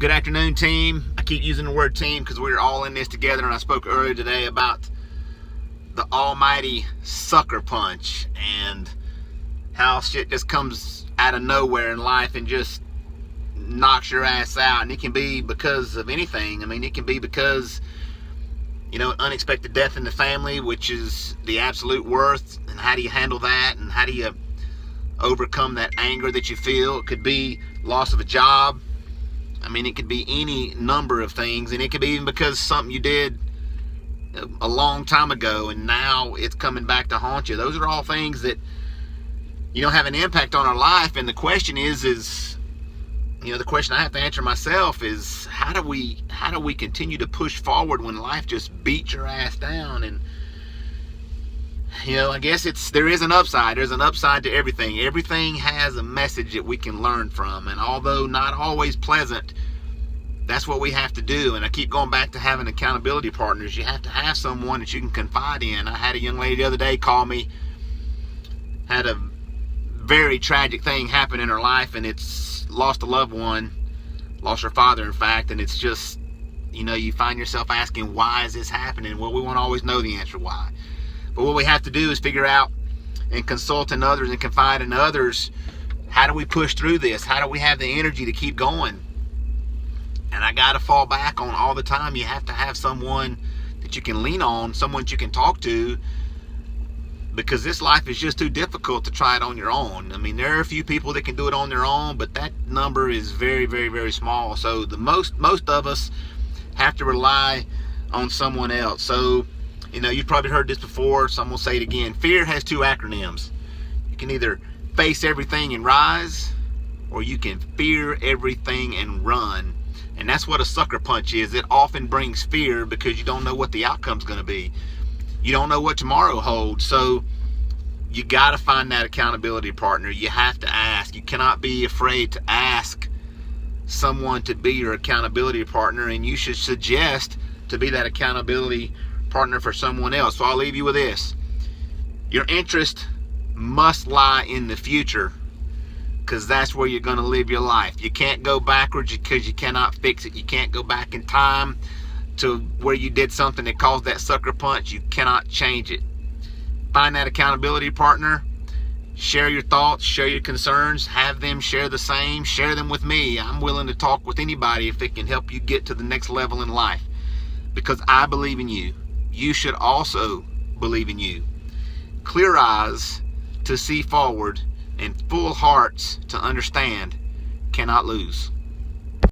Good afternoon, team. I keep using the word team because we're all in this together, and I spoke earlier today about the almighty sucker punch and how shit just comes out of nowhere in life and just knocks your ass out. And it can be because of anything. I mean, it can be because, unexpected death in the family, which is the absolute worst. And how do you handle that? And how do you overcome that anger that you feel? It could be loss of a job. I mean, it could be any number of things, and it could be even because something you did a long time ago and now it's coming back to haunt you. Those are all things that, have an impact on our life. And the question is the question I have to answer myself is, how do we continue to push forward when life just beats your ass down? And I guess there is an upside. There's an upside to everything. Everything has a message that we can learn from. And although not always pleasant, that's what we have to do. And I keep going back to having accountability partners. You have to have someone that you can confide in. I had a young lady the other day call me, had a very tragic thing happen in her life, and it's lost a loved one, lost her father, in fact. And it's just, you find yourself asking, why is this happening? Well, we won't always know the answer why. But what we have to do is figure out and consult in others and confide in others, how do we push through this? How do we have the energy to keep going? And I got to fall back on all the time. You have to have someone that you can lean on, someone you can talk to, because this life is just too difficult to try it on your own. I mean, there are a few people that can do it on their own, but that number is very, very, very small. So the most of us have to rely on someone else. So, you've probably heard this before, so I'm going to say it again. Fear has two acronyms. You can either face everything and rise, or you can fear everything and run. And that's what a sucker punch is. It often brings fear because you don't know what the outcome's going to be. You don't know what tomorrow holds. So you got to find that accountability partner. You have to ask. You cannot be afraid to ask someone to be your accountability partner, and you should suggest to be that accountability partner for someone else. So I'll leave you with this. Your interest must lie in the future, because that's where you're going to live your life. You can't go backwards because you cannot fix it. You can't go back in time to where you did something that caused that sucker punch. You cannot change it. Find that accountability partner. Share your thoughts, share your concerns, have them share the same, share them with me. I'm willing to talk with anybody if it can help you get to the next level in life, because I believe in you. You should also believe in you. Clear eyes to see forward and full hearts to understand cannot lose.